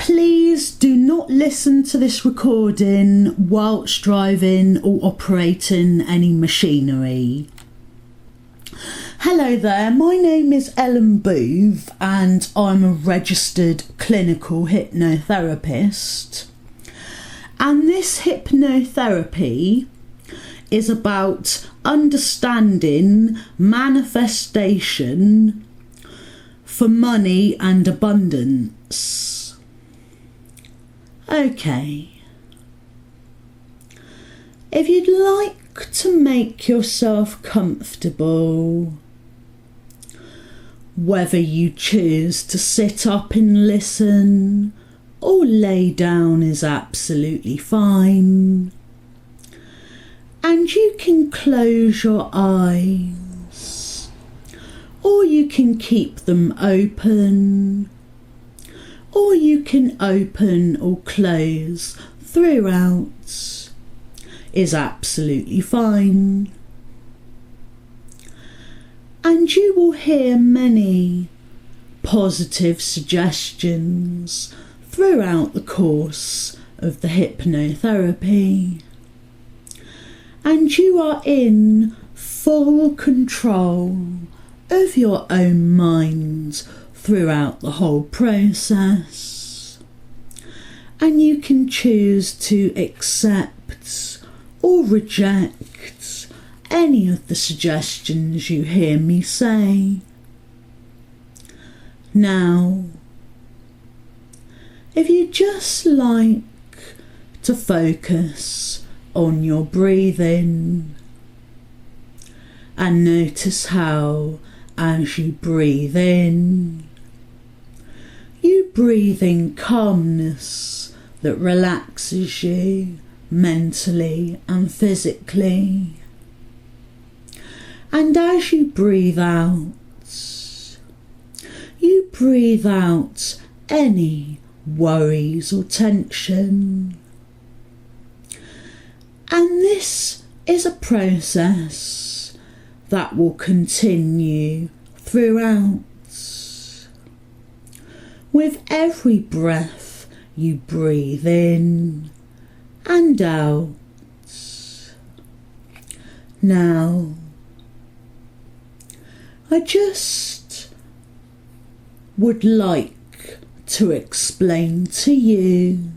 Please do not listen to this recording whilst driving or operating any machinery. Hello there, my name is Ellen Booth and I'm a registered clinical hypnotherapist. And this hypnotherapy is about understanding manifestation for money and abundance. Okay. If you'd like to make yourself comfortable, whether you choose to sit up and listen or lay down is absolutely fine. And you can close your eyes, or you can keep them open, or you can open or close throughout, is absolutely fine. And you will hear many positive suggestions throughout the course of the hypnotherapy. And you are in full control of your own mind throughout the whole process. And you can choose to accept or reject any of the suggestions you hear me say. Now, if you just like to focus on your breathing and notice how, as you breathe in, you breathe in calmness that relaxes you mentally and physically. And as you breathe out any worries or tension. And this is a process that will continue throughout. With every breath you breathe in and out. Now, I just would like to explain to you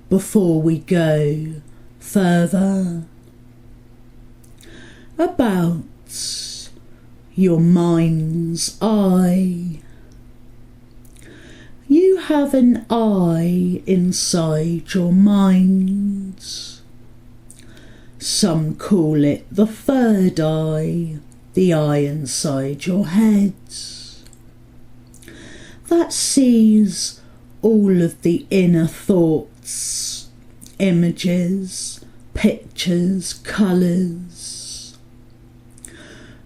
before we go further about your mind's eye. You have an eye inside your mind. Some call it the third eye, the eye inside your head, that sees all of the inner thoughts, images, pictures, colours.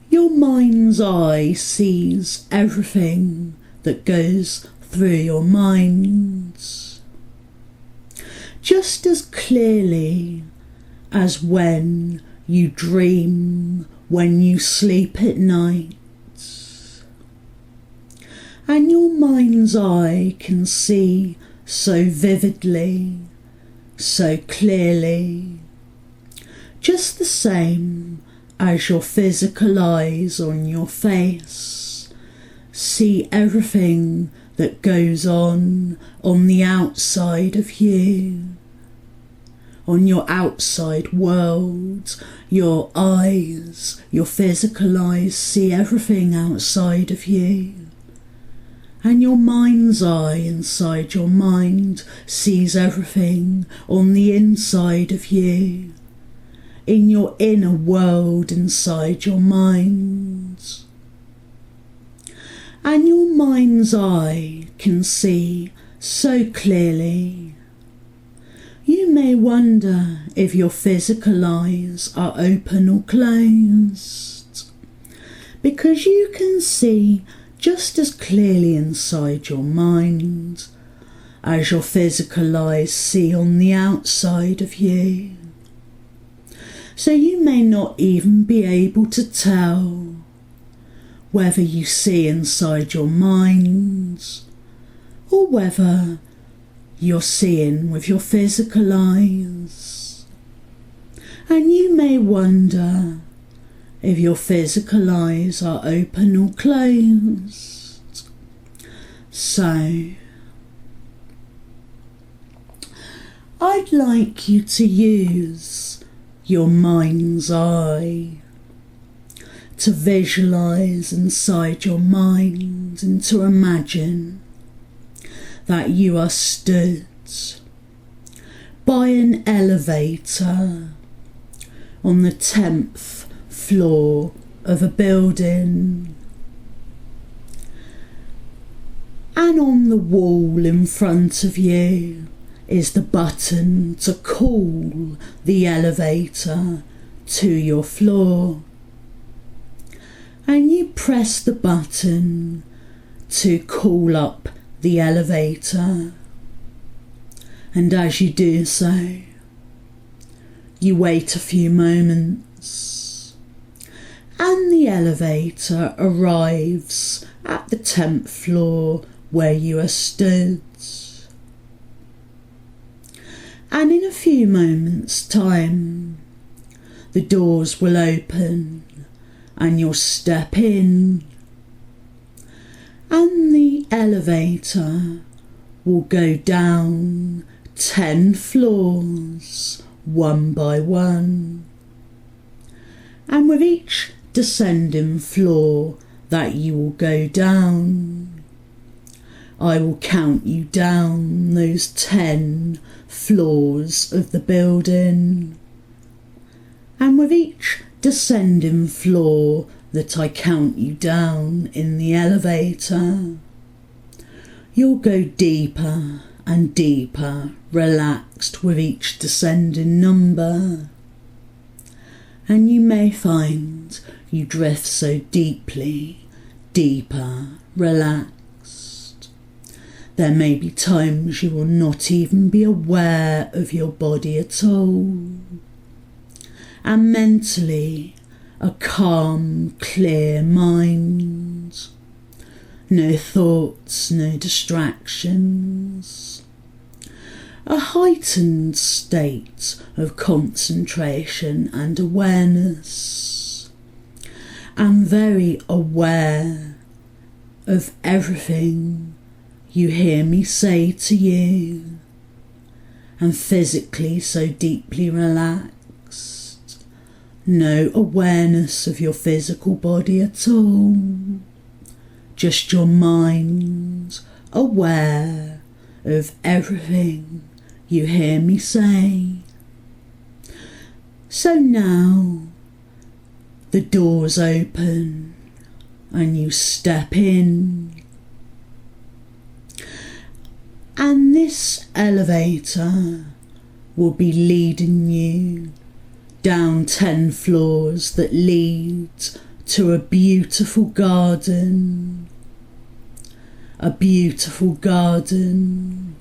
Your mind's eye sees everything that goes through your mind, just as clearly as when you dream, when you sleep at night. And your mind's eye can see so vividly, so clearly, just the same as your physical eyes on your face see everything that goes on the outside of you, on your outside world. Your eyes, your physical eyes see everything outside of you. And your mind's eye inside your mind sees everything on the inside of you, in your inner world inside your mind. And your mind's eye can see so clearly. You may wonder if your physical eyes are open or closed, because you can see just as clearly inside your mind as your physical eyes see on the outside of you. So you may not even be able to tell whether you see inside your mind or whether you're seeing with your physical eyes. And you may wonder if your physical eyes are open or closed. So, I'd like you to use your mind's eye to visualise inside your mind and to imagine that you are stood by an elevator on the 10th floor of a building, and on the wall in front of you is the button to call the elevator to your floor, and you press the button to call up the elevator, and as you do so, you wait a few moments, and the elevator arrives at the 10th floor where you are stood. And in a few moments' time, the doors will open and you'll step in, and the elevator will go down 10 floors one by one, and with each descending floor that you will go down, I will count you down those 10 floors of the building, and with each descending floor that I count you down in the elevator, you'll go deeper and deeper, relaxed with each descending number, and you may find you drift so deeply, deeper, relaxed. There may be times you will not even be aware of your body at all, and mentally a calm, clear mind, no thoughts, no distractions, a heightened state of concentration and awareness, and very aware of everything you hear me say to you, and physically so deeply relaxed, no awareness of your physical body at all, just your mind aware of everything you hear me say. So now the doors open and you step in, and this elevator will be leading you down 10 floors that lead to a beautiful garden. A beautiful garden.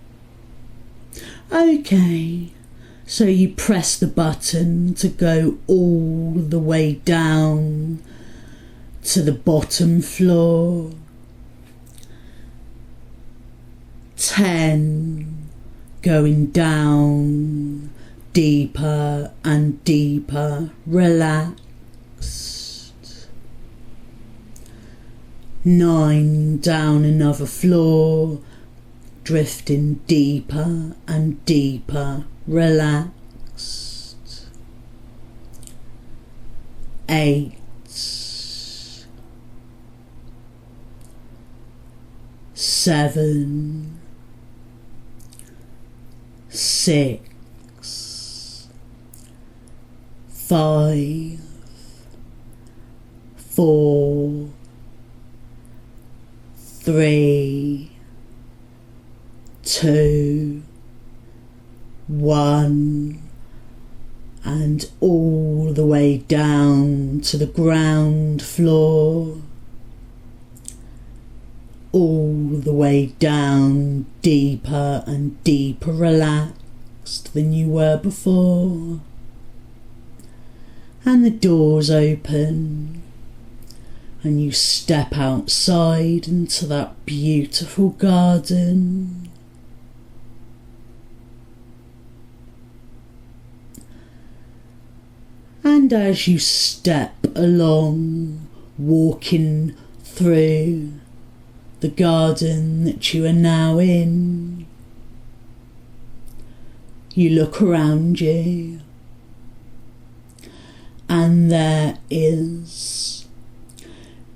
Okay, so you press the button to go all the way down to the bottom floor. 10, going down, deeper and deeper, relaxed. 9, down another floor, drifting deeper and deeper, relaxed. 8, 7, 6, 5, 4, 3, 2, 1, and all the way down to the ground floor, all the way down, deeper and deeper relaxed than you were before. And the doors open and you step outside into that beautiful garden. And as you step along, walking through the garden that you are now in, you look around you, and there is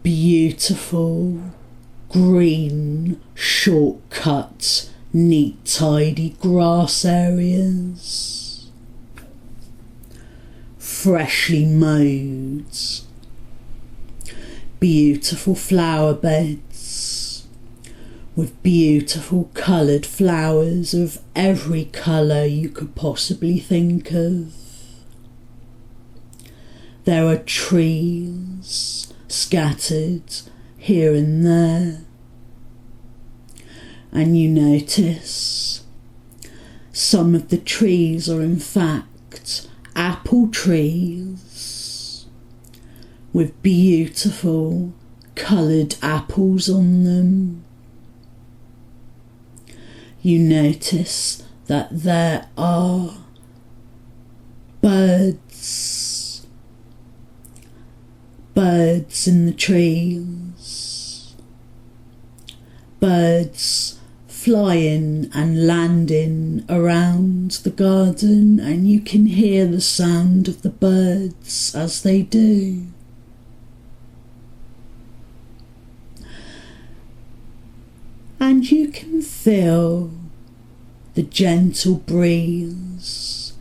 beautiful green, shortcut, neat, tidy grass areas, freshly mowed, beautiful flower beds with beautiful coloured flowers of every colour you could possibly think of. There are trees scattered here and there, and you notice some of the trees are in fact apple trees with beautiful coloured apples on them. You notice that there are birds in the trees, birds flying and landing around the garden, and you can hear the sound of the birds as they do. And you can feel the gentle breeze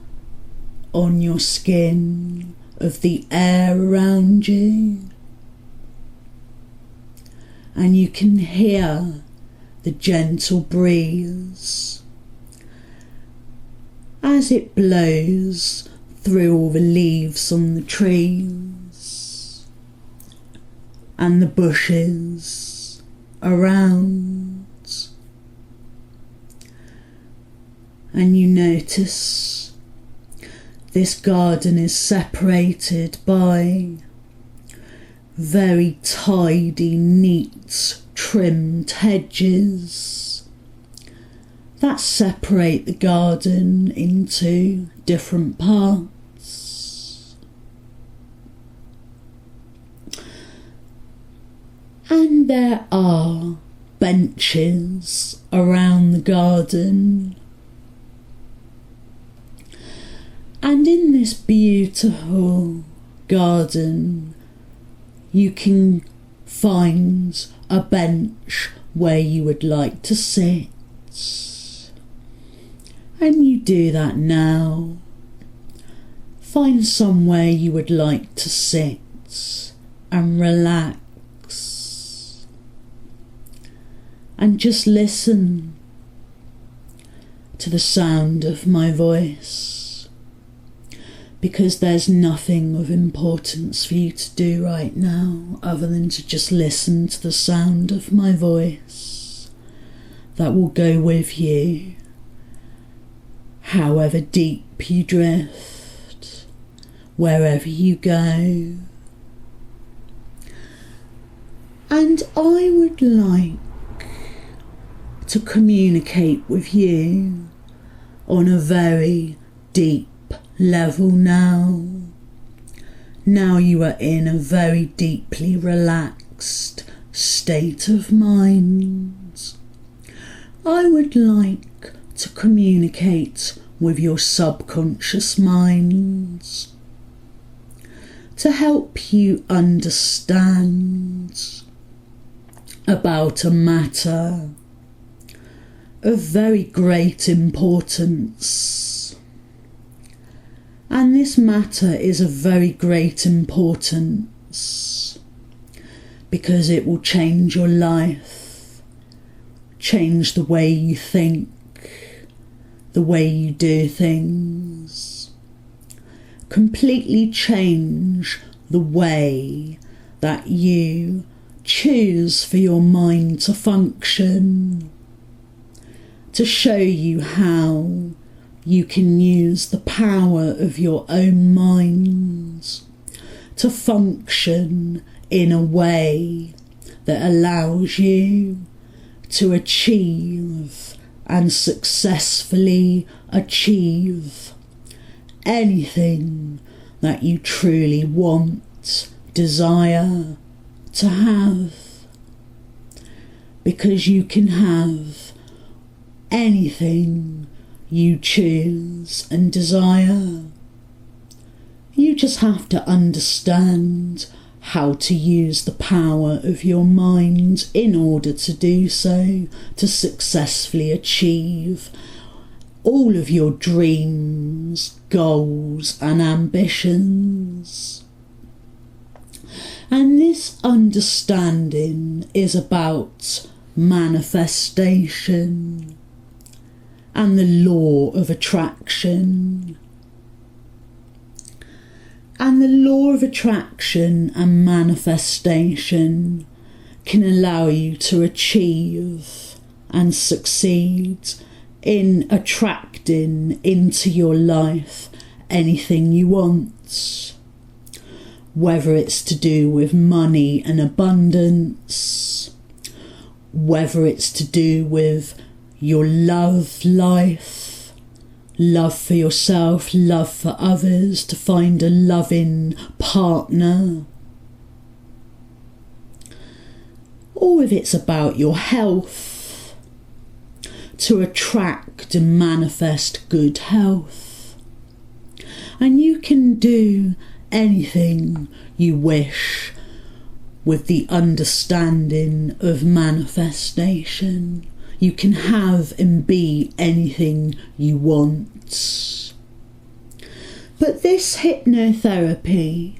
on your skin of the air around you, and you can hear the gentle breeze as it blows through all the leaves on the trees and the bushes around. And you notice this garden is separated by very tidy, neat, trimmed hedges that separate the garden into different parts. And there are benches around the garden. And in this beautiful garden, you can find a bench where you would like to sit. And you do that now. Find somewhere you would like to sit and relax. And just listen to the sound of my voice, because there's nothing of importance for you to do right now other than to just listen to the sound of my voice that will go with you however deep you drift, wherever you go. And I would like to communicate with you on a very deep level now. Now you are in a very deeply relaxed state of mind. I would like to communicate with your subconscious mind to help you understand about a matter of very great importance. And this matter is of very great importance because it will change your life, change the way you think, the way you do things, completely change the way that you choose for your mind to function, to show you how you can use the power of your own mind to function in a way that allows you to achieve and successfully achieve anything that you truly want, desire to have. Because you can have anything you choose and desire. You just have to understand how to use the power of your mind in order to do so, to successfully achieve all of your dreams, goals and ambitions. And this understanding is about manifestation and the law of attraction. And the law of attraction and manifestation can allow you to achieve and succeed in attracting into your life anything you want. Whether it's to do with money and abundance, whether it's to do with your love life, love for yourself, love for others, to find a loving partner. Or if it's about your health, to attract and manifest good health. And you can do anything you wish with the understanding of manifestation. You can have and be anything you want. But this hypnotherapy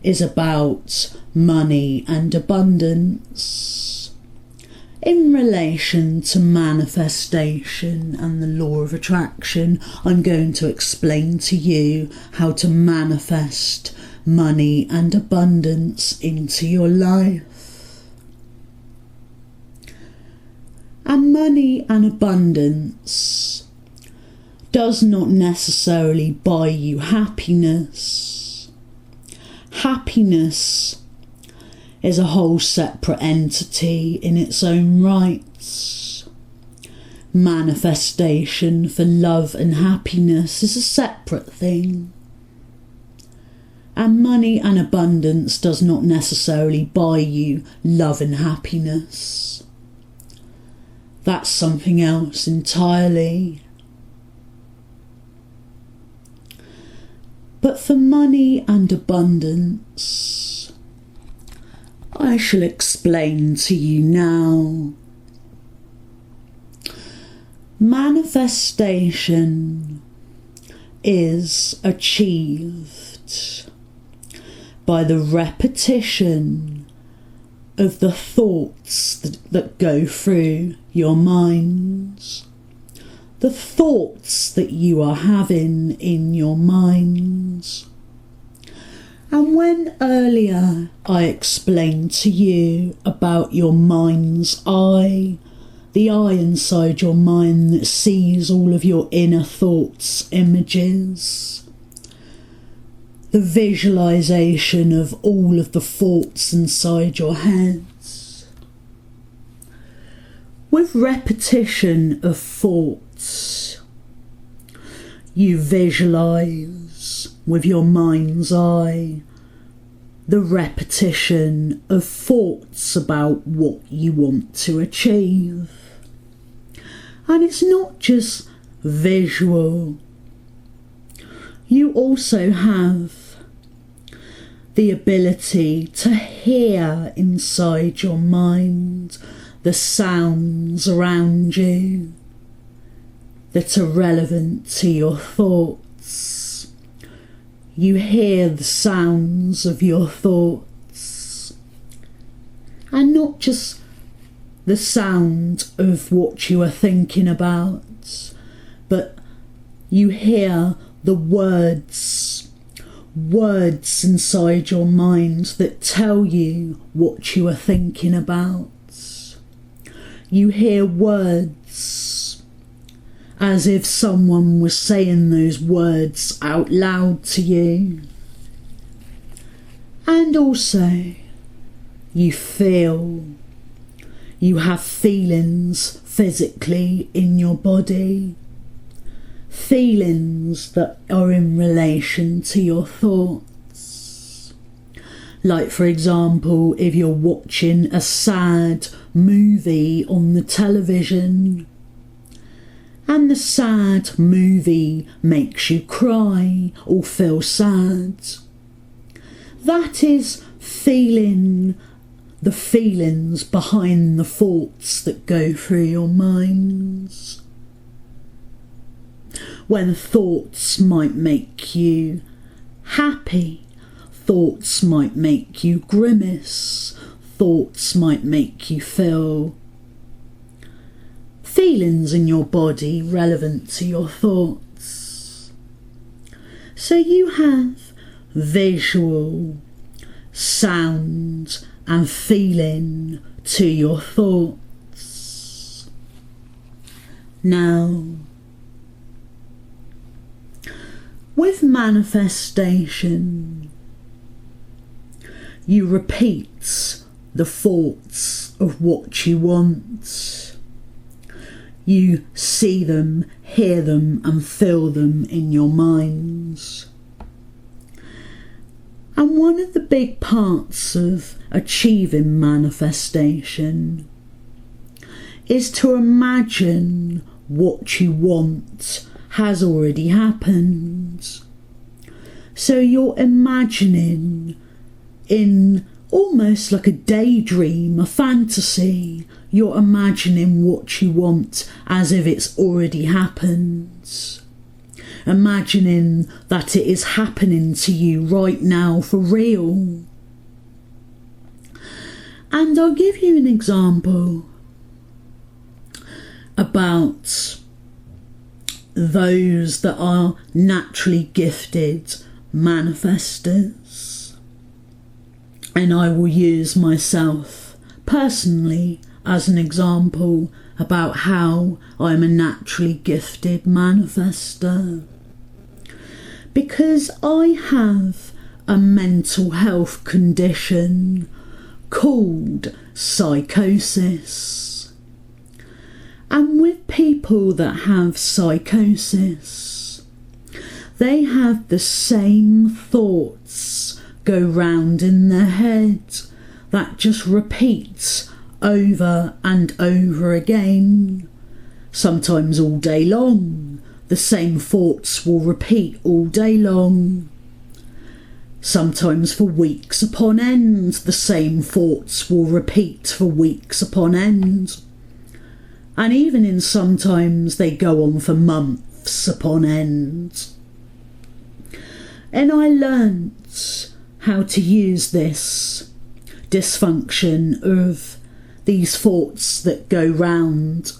is about money and abundance. In relation to manifestation and the law of attraction, I'm going to explain to you how to manifest money and abundance into your life. And money and abundance does not necessarily buy you happiness. Happiness is a whole separate entity in its own right. Manifestation for love and happiness is a separate thing. And money and abundance does not necessarily buy you love and happiness. That's something else entirely. But for money and abundance, I shall explain to you now. Manifestation is achieved by the repetition of the thoughts that go through your minds, the thoughts that you are having in your minds. And when earlier I explained to you about your mind's eye, the eye inside your mind that sees all of your inner thoughts, images, the visualization of all of the thoughts inside your heads. With repetition of thoughts, you visualize with your mind's eye the repetition of thoughts about what you want to achieve. And it's not just visual. You also have the ability to hear inside your mind the sounds around you that are relevant to your thoughts. You hear the sounds of your thoughts, and not just the sound of what you are thinking about, but you hear the words inside your mind that tell you what you are thinking about. You hear words as if someone was saying those words out loud to you. And also, you feel. You have feelings physically in your body. Feelings that are in relation to your thoughts. Like, for example, if you're watching a sad movie on the television and the sad movie makes you cry or feel sad, that is feeling the feelings behind the thoughts that go through your minds. When thoughts might make you happy, thoughts might make you grimace, thoughts might make you feel feelings in your body relevant to your thoughts. So you have visual, sound and feeling to your thoughts. Now, with manifestation, you repeat the thoughts of what you want. You see them, hear them and feel them in your minds. And one of the big parts of achieving manifestation is to imagine what you want has already happened. So you're imagining in almost like a daydream, a fantasy, you're imagining what you want as if it's already happened. Imagining that it is happening to you right now for real. And I'll give you an example about those that are naturally gifted manifestors. And I will use myself personally as an example about how I'm a naturally gifted manifestor. Because I have a mental health condition called psychosis. And with people that have psychosis, they have the same thoughts go round in their head that just repeats over and over again, sometimes all day long. The same thoughts will repeat all day long. Sometimes for weeks upon end, the same thoughts will repeat for weeks upon end. And even in sometimes they go on for months upon end. And I learnt how to use this dysfunction of these thoughts that go round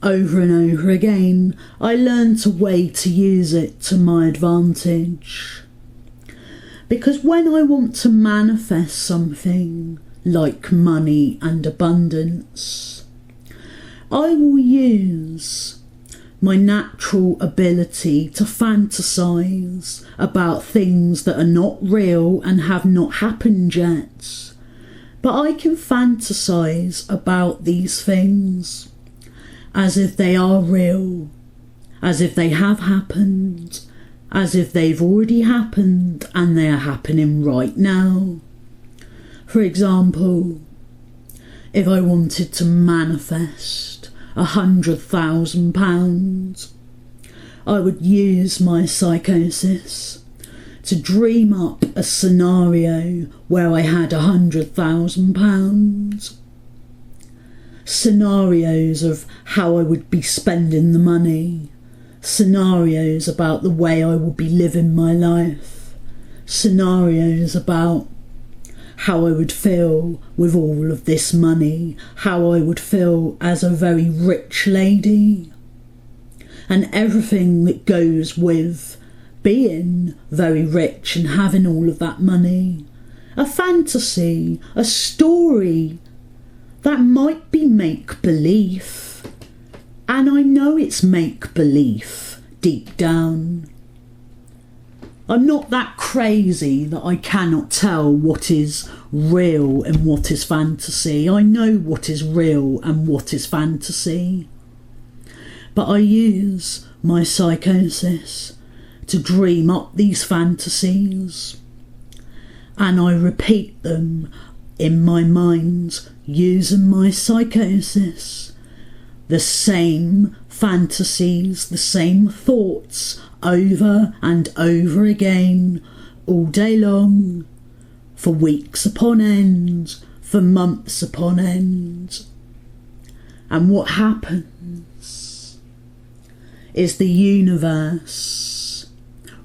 over and over again. I learned a way to use it to my advantage. Because when I want to manifest something like money and abundance, I will use my natural ability to fantasize about things that are not real and have not happened yet. But I can fantasize about these things as if they are real, as if they have happened, as if they've already happened and they are happening right now. For example, if I wanted to manifest £100,000, I would use my psychosis to dream up a scenario where I had £100,000. Scenarios of how I would be spending the money, scenarios about the way I would be living my life, scenarios about how I would feel with all of this money, how I would feel as a very rich lady, and everything that goes with being very rich and having all of that money. A fantasy, a story that might be make-believe, and I know it's make-believe deep down. I'm not that crazy that I cannot tell what is real and what is fantasy. I know what is real and what is fantasy. But I use my psychosis to dream up these fantasies, and I repeat them in my mind using my psychosis. The same fantasies, the same thoughts over and over again, all day long, for weeks upon end, for months upon end. And what happens is the universe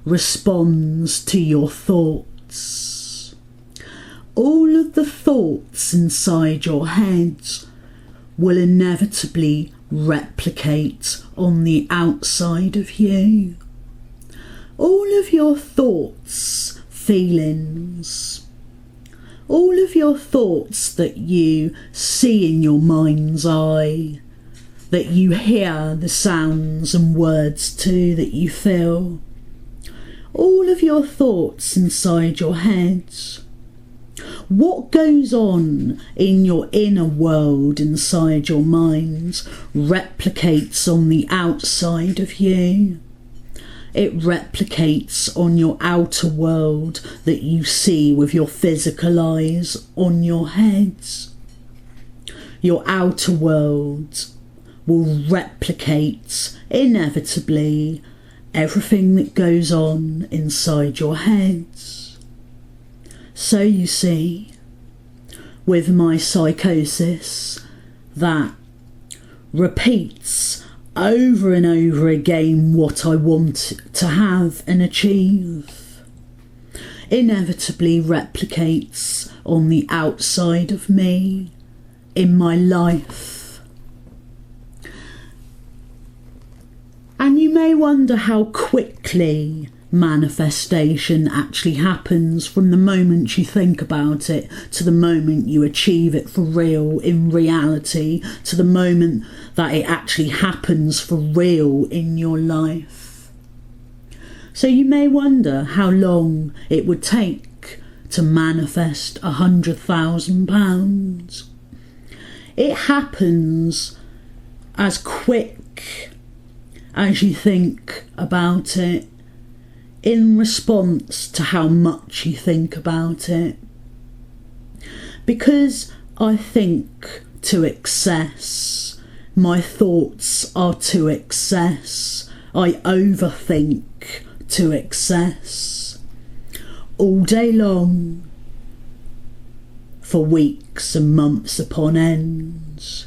responds to your thoughts. All of the thoughts inside your head will inevitably replicate on the outside of you. All of your thoughts, feelings, all of your thoughts that you see in your mind's eye, that you hear the sounds and words to, that you feel, all of your thoughts inside your head, what goes on in your inner world inside your mind replicates on the outside of you. It replicates on your outer world that you see with your physical eyes on your head. Your outer world will replicate inevitably everything that goes on inside your head. So you see, with my psychosis that repeats over and over again what I want to have and achieve, inevitably replicates on the outside of me, in my life. And you may wonder how quickly manifestation actually happens from the moment you think about it to the moment you achieve it for real in reality, to the moment that it actually happens for real in your life. So you may wonder how long it would take to manifest £100,000. It happens as quick as you think about it, in response to how much you think about it. Because I think to excess, my thoughts are to excess, I overthink to excess, all day long, for weeks and months upon end,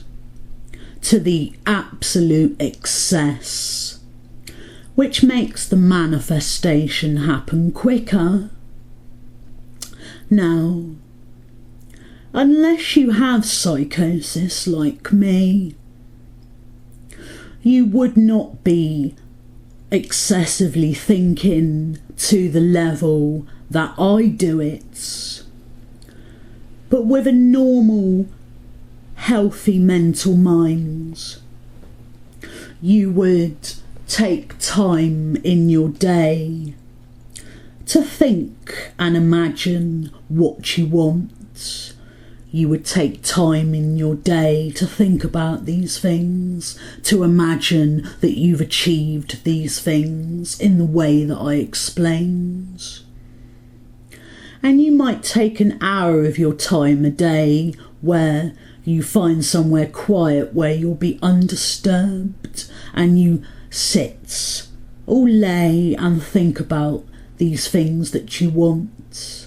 to the absolute excess, which makes the manifestation happen quicker. Now, unless you have psychosis like me, you would not be excessively thinking to the level that I do it. But with a normal, healthy mental mind, you would take time in your day to think and imagine what you want. You would take time in your day to think about these things, to imagine that you've achieved these things in the way that I explained. And you might take an hour of your time a day where you find somewhere quiet where you'll be undisturbed, and you sit or lay and think about these things that you want.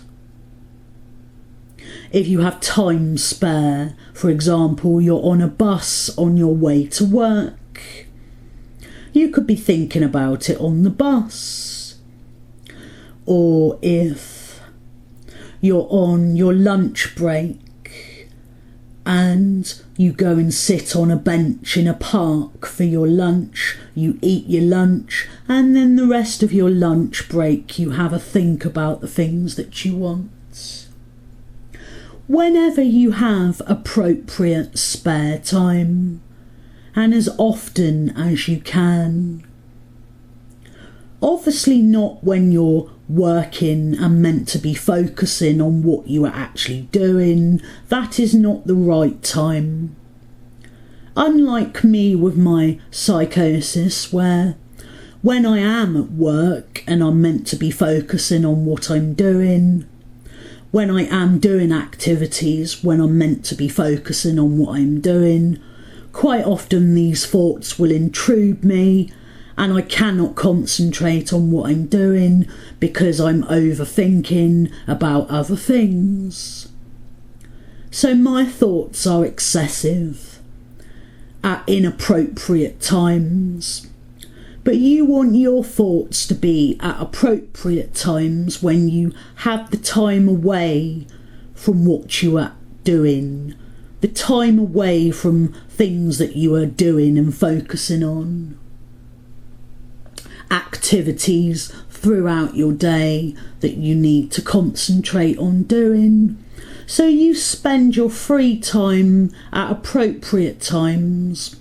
If you have time spare, for example, you're on a bus on your way to work, you could be thinking about it on the bus. Or if you're on your lunch break and you go and sit on a bench in a park for your lunch, you eat your lunch, and then the rest of your lunch break you have a think about the things that you want. Whenever you have appropriate spare time, and as often as you can. Obviously not when you're working and meant to be focusing on what you are actually doing, that is not the right time. Unlike me with my psychosis, where when I am at work and I'm meant to be focusing on what I'm doing, when I am doing activities, when I'm meant to be focusing on what I'm doing, quite often these thoughts will intrude me and I cannot concentrate on what I'm doing because I'm overthinking about other things. So my thoughts are excessive at inappropriate times. But you want your thoughts to be at appropriate times when you have the time away from what you are doing, the time away from things that you are doing and focusing on. Activities throughout your day that you need to concentrate on doing. So you spend your free time at appropriate times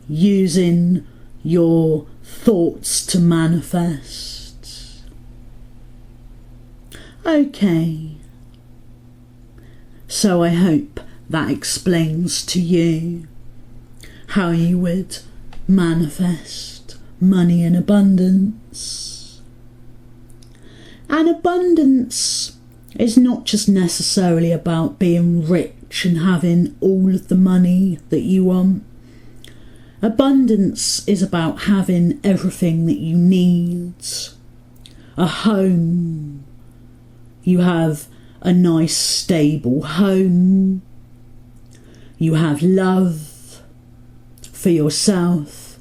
using your thoughts to manifest. Okay, so I hope that explains to you how you would manifest money in abundance. And abundance is not just necessarily about being rich and having all of the money that you want. Abundance is about having everything that you need. A home. You have a nice stable home. You have love for yourself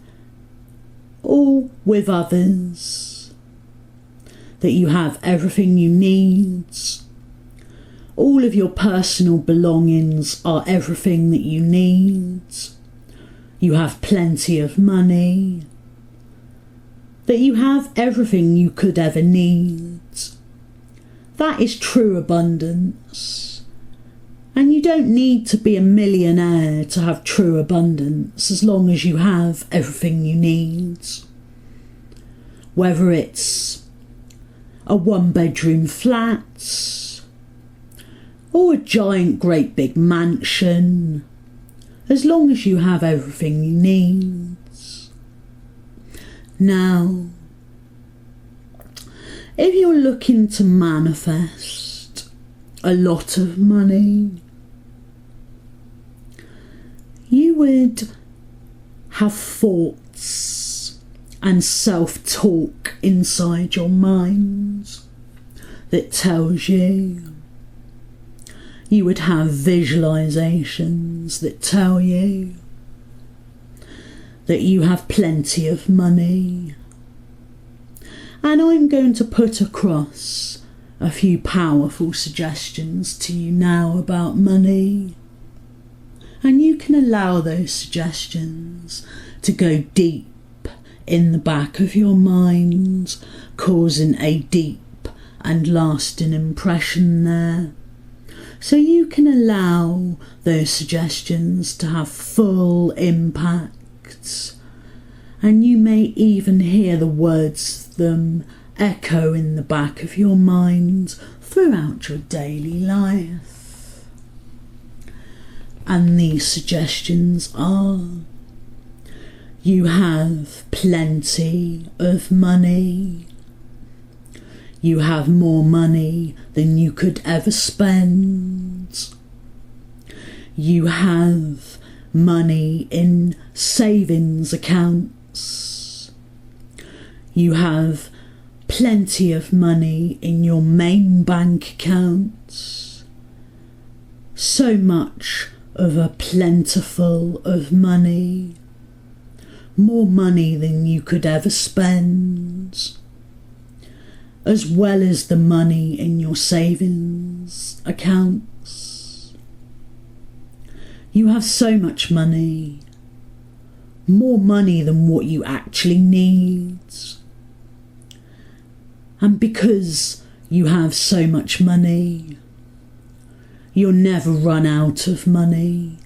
or with others. That you have everything you need. All of your personal belongings are everything that you need. You have plenty of money, that you have everything you could ever need. That is true abundance. And you don't need to be a millionaire to have true abundance, as long as you have everything you need. Whether it's a 1-bedroom flat, or a giant great big mansion, as long as you have everything you need. Now, if you're looking to manifest a lot of money, you would have thoughts and self-talk inside your mind that tells you. You would have visualizations that tell you that you have plenty of money. And I'm going to put across a few powerful suggestions to you now about money. And you can allow those suggestions to go deep in the back of your mind, causing a deep and lasting impression there. So you can allow those suggestions to have full impact, and you may even hear the words of them echo in the back of your mind throughout your daily life. And these suggestions are: you have plenty of money. You have more money than you could ever spend. You have money in savings accounts. You have plenty of money in your main bank accounts. So much of a plentiful of money. More money than you could ever spend. As well as the money in your savings accounts. You have so much money, more money than what you actually need. And because you have so much money, you'll never run out of money,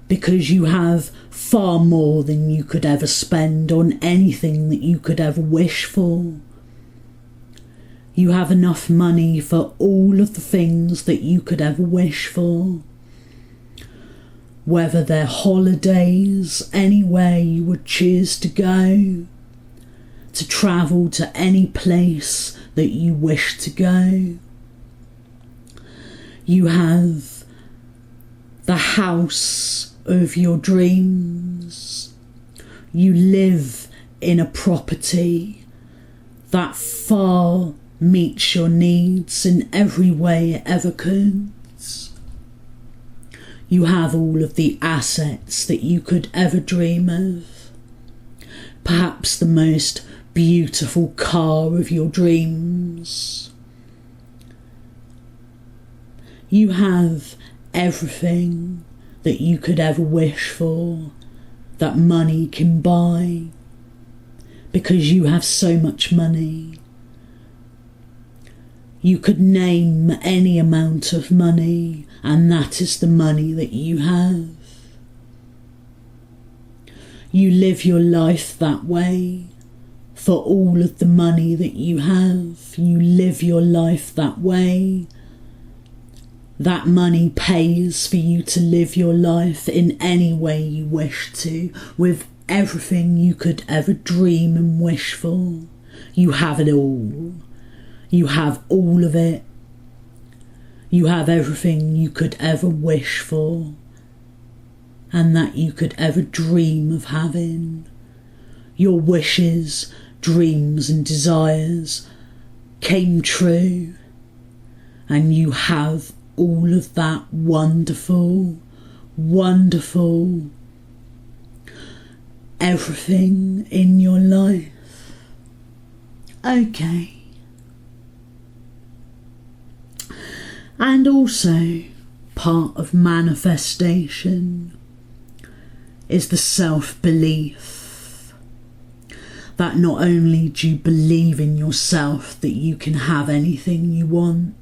because you have far more than you could ever spend on anything that you could ever wish for. You have enough money for all of the things that you could ever wish for. Whether they're holidays, anywhere you would choose to go, to travel to any place that you wish to go. You have the house of your dreams. You live in a property that far meets your needs in every way it ever could. You have all of the assets that you could ever dream of. Perhaps the most beautiful car of your dreams. You have everything that you could ever wish for, that money can buy, because you have so much money. You could name any amount of money, and that is the money that you have. You live your life that way. For all of the money that you have, you live your life that way. That money pays for you to live your life in any way you wish to, with everything you could ever dream and wish for. You have it all. You have all of it. You have everything you could ever wish for, and that you could ever dream of having. Your wishes, dreams and desires came true, and you have all of that wonderful, wonderful everything in your life. Okay. And also, part of manifestation is the self-belief. That not only do you believe in yourself that you can have anything you want,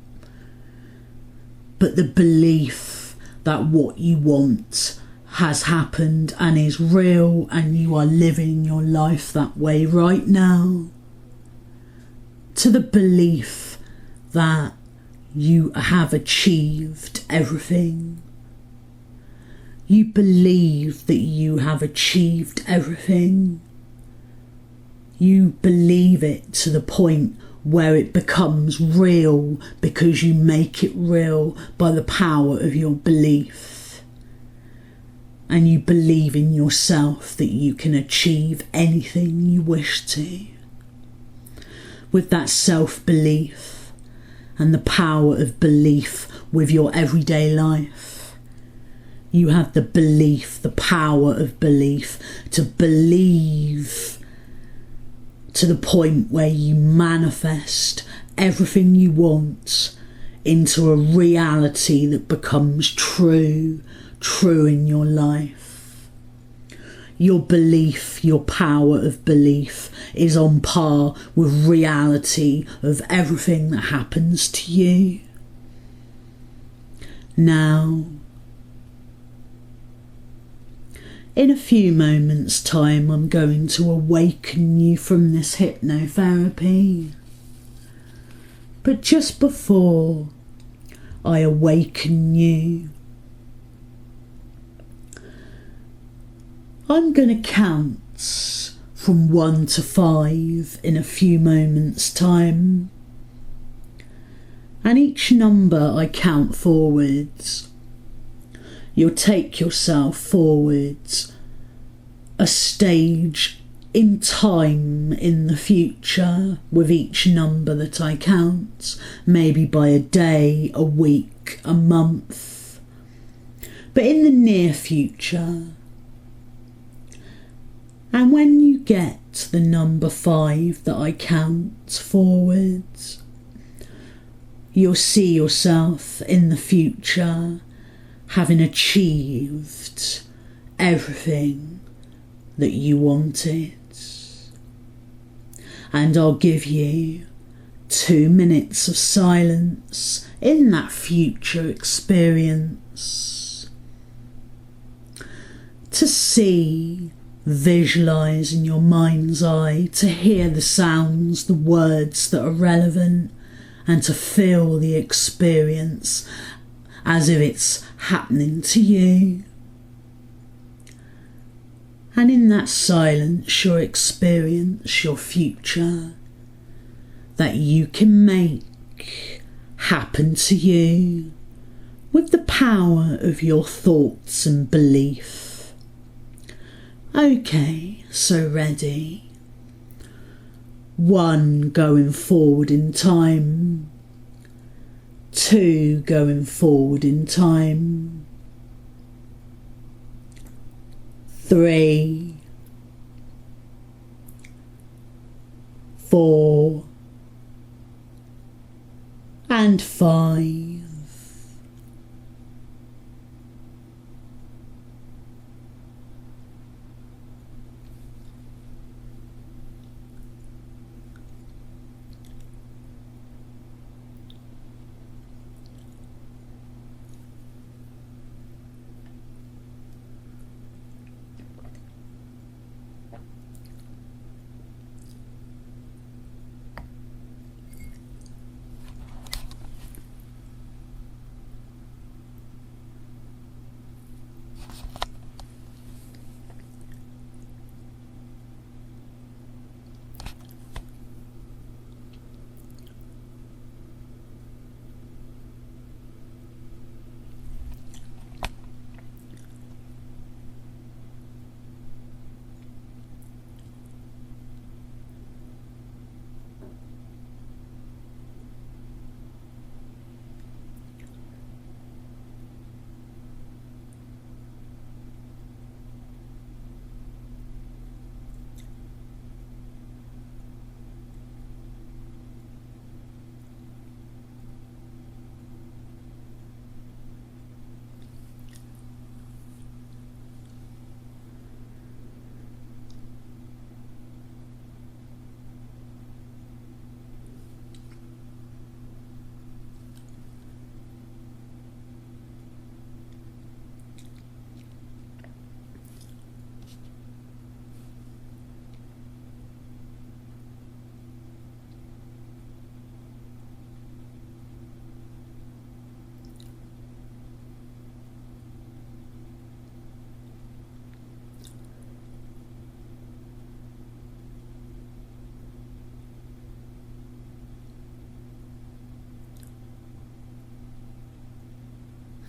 but the belief that what you want has happened and is real, and you are living your life that way right now. To the belief that you have achieved everything. You believe that you have achieved everything. You believe it to the point where it becomes real, because you make it real by the power of your belief. And you believe in yourself that you can achieve anything you wish to. With that self-belief and the power of belief with your everyday life, you have the belief, the power of belief, to believe to the point where you manifest everything you want into a reality that becomes true in your life. Your belief, your power of belief is on par with reality of everything that happens to you. Now, in a few moments' time, I'm going to awaken you from this hypnotherapy. But just before I awaken you, I'm going to count from 1 to 5 in a few moments' time. And each number I count forwards, you'll take yourself forwards a stage in time in the future with each number that I count, maybe by a day, a week, a month. But in the near future, and when you get to the number 5 that I count forwards, you'll see yourself in the future having achieved everything that you wanted. And I'll give you 2 minutes of silence in that future experience to see, visualise in your mind's eye, to hear the sounds, the words that are relevant, and to feel the experience as if it's happening to you. And in that silence, you'll experience your future that you can make happen to you with the power of your thoughts and belief. Okay, so ready. 1, going forward in time. 2, going forward in time. 3, 4, and 5.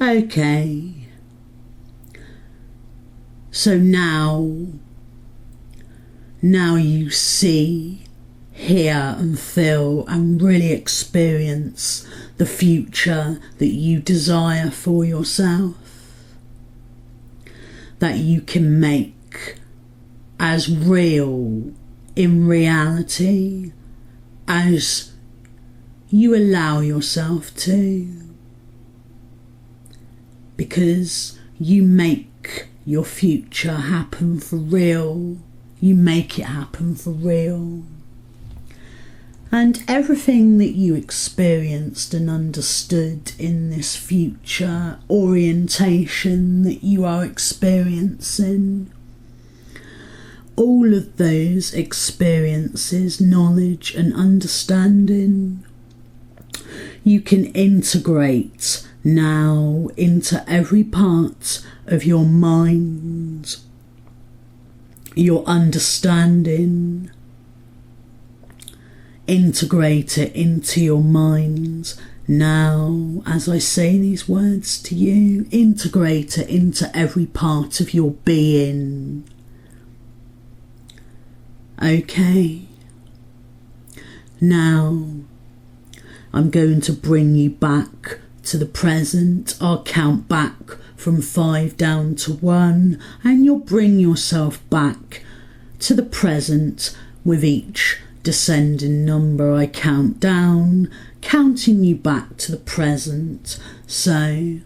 Okay, so now you see, hear and feel and really experience the future that you desire for yourself, that you can make as real in reality as you allow yourself to. Because you make your future happen for real. You make it happen for real. And everything that you experienced and understood in this future orientation that you are experiencing, all of those experiences, knowledge and understanding, you can integrate now into every part of your mind, your understanding. Integrate it into your mind now as I say these words to you. Integrate it into every part of your being. Okay, now I'm going to bring you back to the present. I'll count back from 5 down to 1, and you'll bring yourself back to the present with each descending number I count down, counting you back to the present. So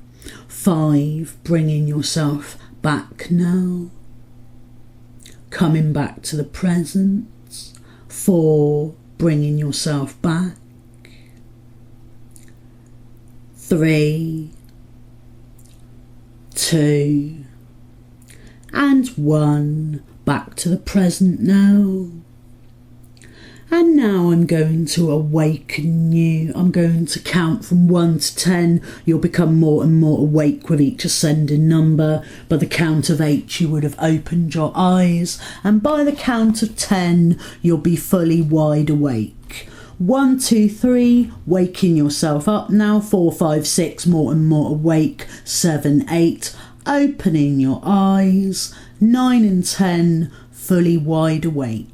5, bringing yourself back now, coming back to the present. 4, bringing yourself back. 3, 2, and 1, back to the present now. And now I'm going to awaken you. I'm going to count from 1 to 10. You'll become more and more awake with each ascending number. By the count of 8, you would have opened your eyes. And by the count of 10, you'll be fully wide awake. 1, 2, 3, waking yourself up now. 4, 5, 6, more and more awake. 7, 8, opening your eyes. 9 and 10, fully wide awake.